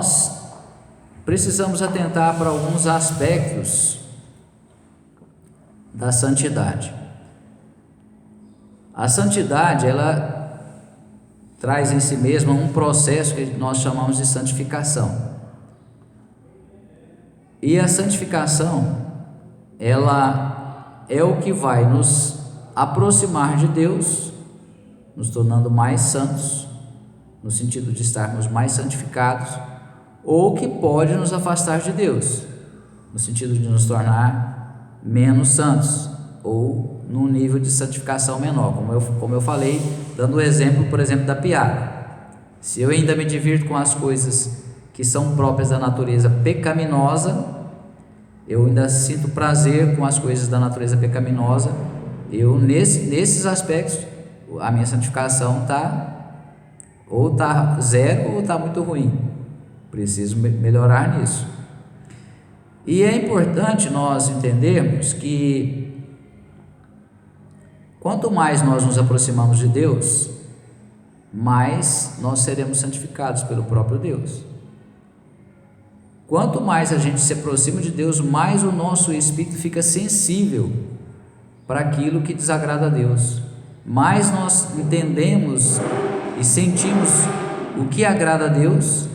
nós precisamos atentar para alguns aspectos da santidade. A santidade, ela traz em si mesma um processo que nós chamamos de santificação. E a santificação, ela é o que vai nos aproximar de Deus, nos tornando mais santos, no sentido de estarmos mais santificados, ou que pode nos afastar de Deus, no sentido de nos tornar menos santos, ou num nível de santificação menor, como eu falei, dando o exemplo, por exemplo, da piada. Se eu ainda me divirto com as coisas que são próprias da natureza pecaminosa, eu ainda sinto prazer com as coisas da natureza pecaminosa, eu nesses aspectos, a minha santificação ou está zero ou está muito ruim. Preciso melhorar nisso. E é importante nós entendermos que quanto mais nós nos aproximamos de Deus, mais nós seremos santificados pelo próprio Deus. Quanto mais a gente se aproxima de Deus, mais o nosso espírito fica sensível para aquilo que desagrada a Deus. Mais nós entendemos e sentimos o que agrada a Deus,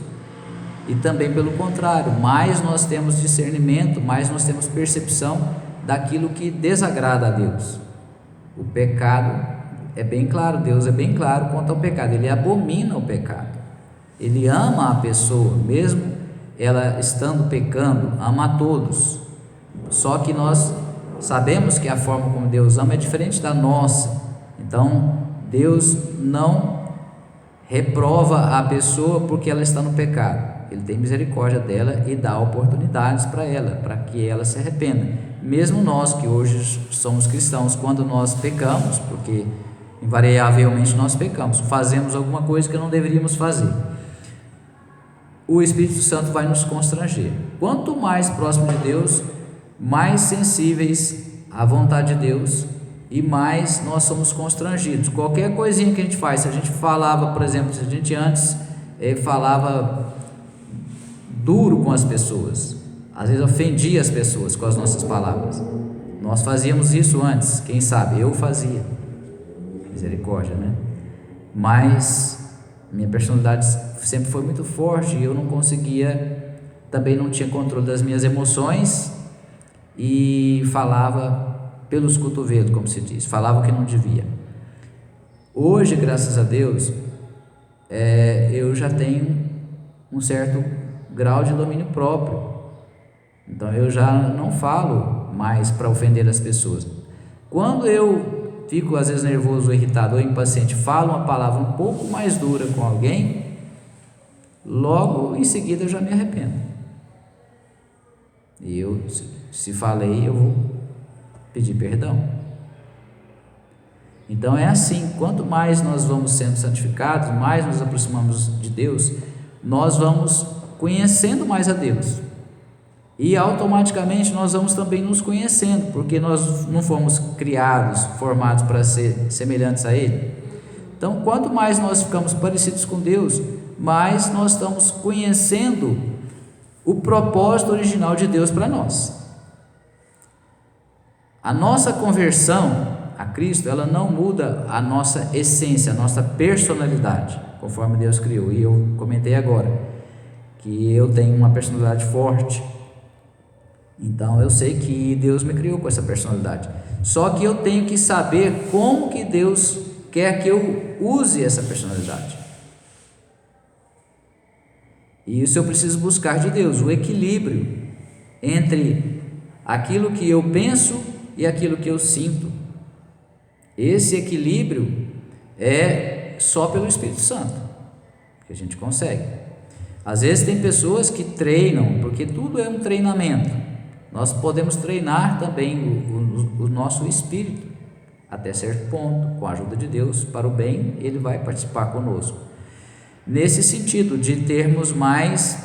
e também pelo contrário, mais nós temos discernimento, mais nós temos percepção daquilo que desagrada a Deus. O pecado é bem claro, Deus é bem claro quanto ao pecado, Ele abomina o pecado, Ele ama a pessoa, mesmo ela estando pecando, ama a todos. Só que nós sabemos que a forma como Deus ama é diferente da nossa. Então Deus não reprova a pessoa porque ela está no pecado. Ele tem misericórdia dela e dá oportunidades para ela, para que ela se arrependa. Mesmo nós que hoje somos cristãos, quando nós pecamos, porque invariavelmente nós pecamos, fazemos alguma coisa que não deveríamos fazer, o Espírito Santo vai nos constranger. Quanto mais próximo de Deus, mais sensíveis à vontade de Deus, e mais nós somos constrangidos. Qualquer coisinha que a gente faz, se a gente falava, por exemplo, se a gente antes falava duro com as pessoas, às vezes ofendia as pessoas com as nossas palavras, nós fazíamos isso antes, quem sabe, eu fazia, misericórdia, né? Mas minha personalidade sempre foi muito forte e eu não conseguia, também não tinha controle das minhas emoções e falava pelos cotovelos, como se diz, falava o que não devia. Hoje, graças a Deus, eu já tenho um certo grau de domínio próprio, então eu já não falo mais para ofender as pessoas. Quando eu fico às vezes nervoso ou irritado ou impaciente, falo uma palavra um pouco mais dura com alguém, logo em seguida eu já me arrependo, e eu, se falei, eu vou pedir perdão. Então é assim, quanto mais nós vamos sendo santificados, mais nos aproximamos de Deus, nós vamos conhecendo mais a Deus, e automaticamente nós vamos também nos conhecendo, porque nós não fomos criados, formados para ser semelhantes a Ele. Então quanto mais nós ficamos parecidos com Deus, mais nós estamos conhecendo o propósito original de Deus para nós. A nossa conversão a Cristo, ela não muda a nossa essência, a nossa personalidade, conforme Deus criou. E eu comentei agora que eu tenho uma personalidade forte, então eu sei que Deus me criou com essa personalidade, só que eu tenho que saber como que Deus quer que eu use essa personalidade. E isso eu preciso buscar de Deus, o equilíbrio entre aquilo que eu penso e aquilo que eu sinto. Esse equilíbrio é só pelo Espírito Santo que a gente consegue. Às vezes tem pessoas que treinam, porque tudo é um treinamento. Nós podemos treinar também o nosso espírito até certo ponto, com a ajuda de Deus, para o bem, Ele vai participar conosco. Nesse sentido de termos mais,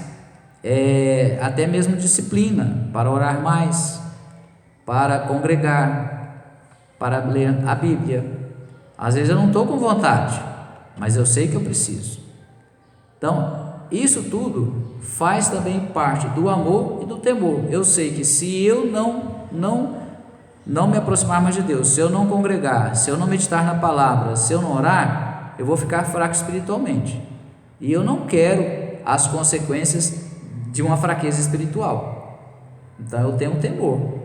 até mesmo disciplina, para orar mais, para congregar, para ler a Bíblia. Às vezes eu não estou com vontade, mas eu sei que eu preciso. Então, isso tudo faz também parte do amor e do temor. Eu sei que se eu não me aproximar mais de Deus, se eu não congregar, se eu não meditar na palavra, se eu não orar, eu vou ficar fraco espiritualmente. E eu não quero as consequências de uma fraqueza espiritual. Então eu tenho temor.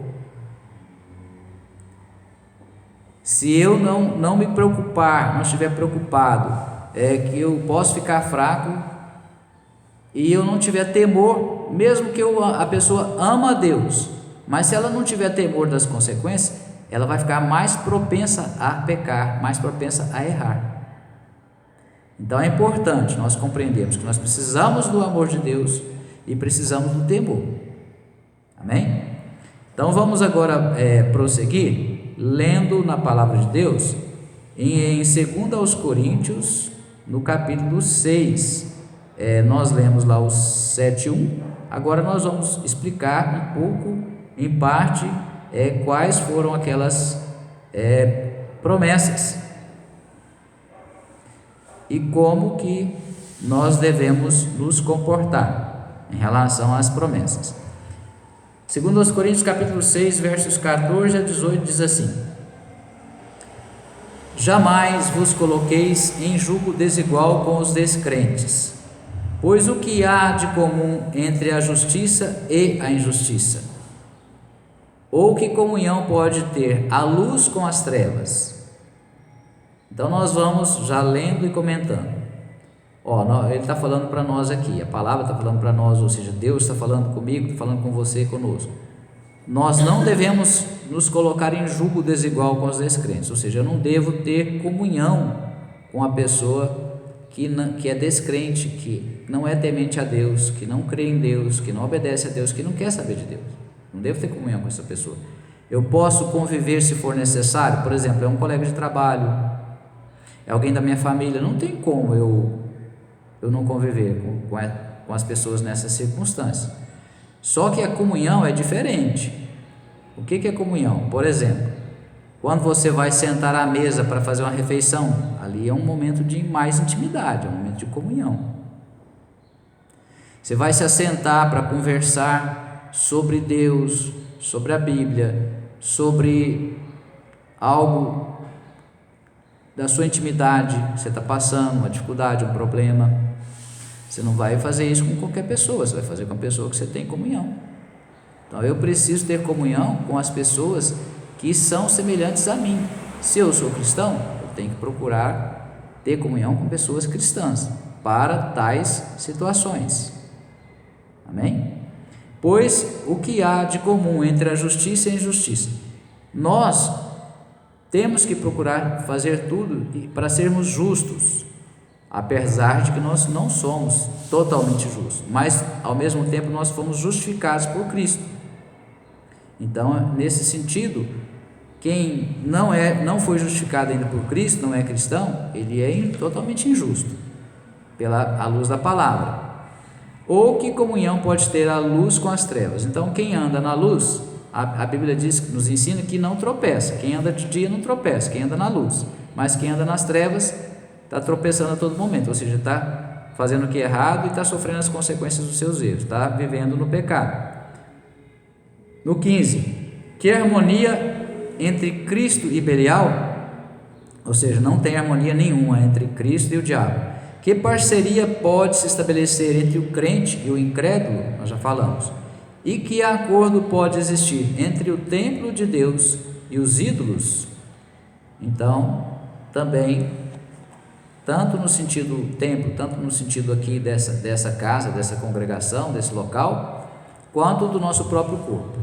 Se eu não me preocupar, não estiver preocupado, que eu posso ficar fraco, e eu não tiver temor, mesmo que a pessoa ama a Deus, mas se ela não tiver temor das consequências, ela vai ficar mais propensa a pecar, mais propensa a errar. Então é importante nós compreendermos que nós precisamos do amor de Deus e precisamos do temor. Amém? Então vamos agora prosseguir lendo na palavra de Deus em 2 aos Coríntios, no capítulo 6. Nós lemos lá o 7:1. Agora nós vamos explicar um pouco, em parte, quais foram aquelas promessas e como que nós devemos nos comportar em relação às promessas. 2 Coríntios capítulo 6, versos 14 a 18, diz assim: jamais vos coloqueis em julgo desigual com os descrentes, pois o que há de comum entre a justiça e a injustiça? Ou que comunhão pode ter a luz com as trevas? Então nós vamos já lendo e comentando. Ele está falando para nós aqui, a palavra está falando para nós, ou seja, Deus está falando comigo, está falando com você e conosco. Nós não devemos nos colocar em julgo desigual com os descrentes, ou seja, eu não devo ter comunhão com a pessoa que é descrente, que não é temente a Deus, que não crê em Deus, que não obedece a Deus, que não quer saber de Deus. Não devo ter comunhão com essa pessoa. Eu posso conviver se for necessário, por exemplo, é um colega de trabalho, é alguém da minha família, não tem como eu não conviver com as pessoas nessas circunstâncias. Só que a comunhão é diferente. O que é comunhão? Por exemplo, quando você vai sentar à mesa para fazer uma refeição, ali é um momento de mais intimidade, é um momento de comunhão. Você vai se assentar para conversar sobre Deus, sobre a Bíblia, sobre algo da sua intimidade, você está passando uma dificuldade, um problema. Você não vai fazer isso com qualquer pessoa, você vai fazer com a pessoa que você tem comunhão. Então eu preciso ter comunhão com as pessoas que são semelhantes a mim. Se eu sou cristão, eu tenho que procurar ter comunhão com pessoas cristãs para tais situações. Amém? Pois o que há de comum entre a justiça e a injustiça? Nós temos que procurar fazer tudo para sermos justos, apesar de que nós não somos totalmente justos, mas ao mesmo tempo nós fomos justificados por Cristo. Então, nesse sentido, quem não foi justificado ainda por Cristo, não é cristão, ele é totalmente injusto, à luz da palavra. Ou que comunhão pode ter a luz com as trevas? Então, quem anda na luz, a Bíblia nos ensina que não tropeça. Quem anda de dia não tropeça, quem anda na luz. Mas quem anda nas trevas está tropeçando a todo momento, ou seja, está fazendo o que é errado e está sofrendo as consequências dos seus erros, está vivendo no pecado. No 15, que harmonia entre Cristo e Belial? Ou seja, não tem harmonia nenhuma entre Cristo e o diabo. Que parceria pode se estabelecer entre o crente e o incrédulo? Nós já falamos. E que acordo pode existir entre o templo de Deus e os ídolos? Então, também, tanto no sentido templo, tanto no sentido aqui dessa casa, dessa congregação, desse local, quanto do nosso próprio corpo.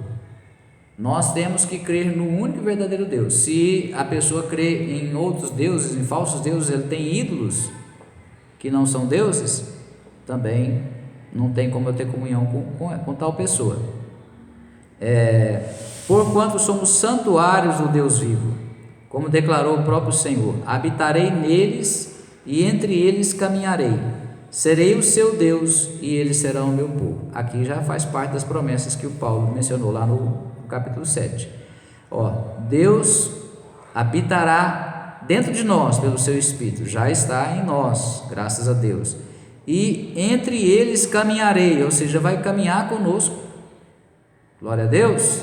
Nós temos que crer no único e verdadeiro Deus. Se a pessoa crê em outros deuses, em falsos deuses, ele tem ídolos que não são deuses, também não tem como eu ter comunhão com tal pessoa. Porquanto somos santuários do Deus vivo, como declarou o próprio Senhor: habitarei neles e entre eles caminharei, serei o seu Deus e eles serão o meu povo. Aqui já faz parte das promessas que o Paulo mencionou lá no capítulo 7. Deus habitará dentro de nós pelo seu Espírito, já está em nós, graças a Deus, e entre eles caminharei, ou seja, vai caminhar conosco. Glória a Deus.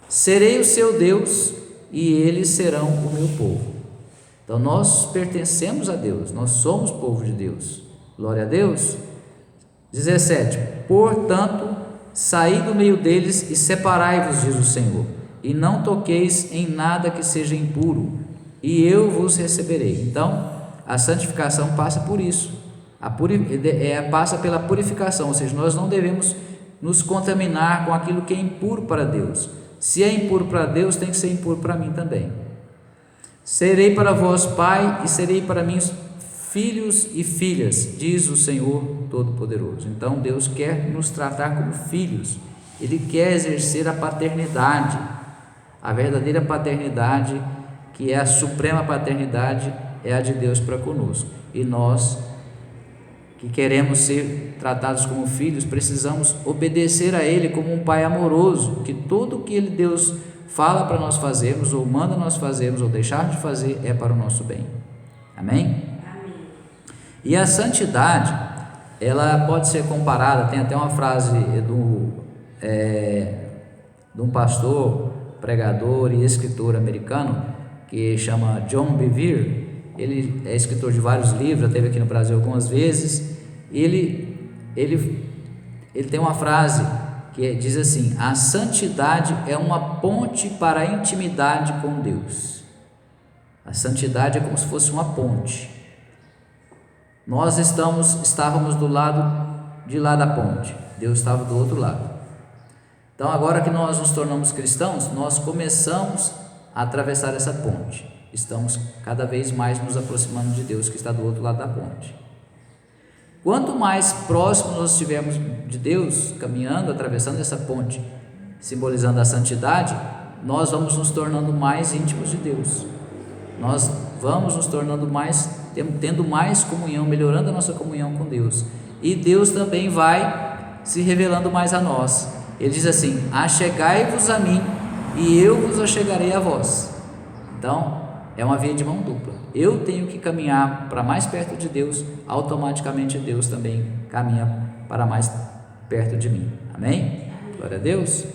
Serei o seu Deus e eles serão o meu povo. Então nós pertencemos a Deus, nós somos povo de Deus. Glória a Deus. 17. Portanto, saí do meio deles e separai-vos, diz o Senhor, e não toqueis em nada que seja impuro, e eu vos receberei. Então, a santificação passa por isso, passa pela purificação, ou seja, nós não devemos nos contaminar com aquilo que é impuro para Deus. Se é impuro para Deus, tem que ser impuro para mim também. Serei para vós pai, e serei para mim filhos e filhas, diz o Senhor Todo-Poderoso. Então Deus quer nos tratar como filhos, Ele quer exercer a paternidade, a verdadeira paternidade, que é a suprema paternidade, é a de Deus para conosco. E nós, que queremos ser tratados como filhos, precisamos obedecer a Ele como um pai amoroso, que tudo o que Deus fala para nós fazermos, ou manda nós fazermos, ou deixar de fazer, é para o nosso bem. Amém? E a santidade, ela pode ser comparada, tem até uma frase de um pastor, pregador e escritor americano, que chama John Bevere. Ele é escritor de vários livros, já esteve aqui no Brasil algumas vezes. Ele tem uma frase que diz assim: a santidade é uma ponte para a intimidade com Deus. A santidade é como se fosse uma ponte. Nós estávamos do lado de lá da ponte, Deus estava do outro lado. Então, agora que nós nos tornamos cristãos, nós começamos a atravessar essa ponte. Estamos cada vez mais nos aproximando de Deus, que está do outro lado da ponte. Quanto mais próximos nós estivermos de Deus, caminhando, atravessando essa ponte, simbolizando a santidade, nós vamos nos tornando mais íntimos de Deus. Nós vamos nos tornando tendo mais comunhão, melhorando a nossa comunhão com Deus. E Deus também vai se revelando mais a nós. Ele diz assim: achegai-vos a mim, e eu vos achegarei a vós. Então, é uma via de mão dupla. Eu tenho que caminhar para mais perto de Deus, automaticamente Deus também caminha para mais perto de mim. Amém? Glória a Deus.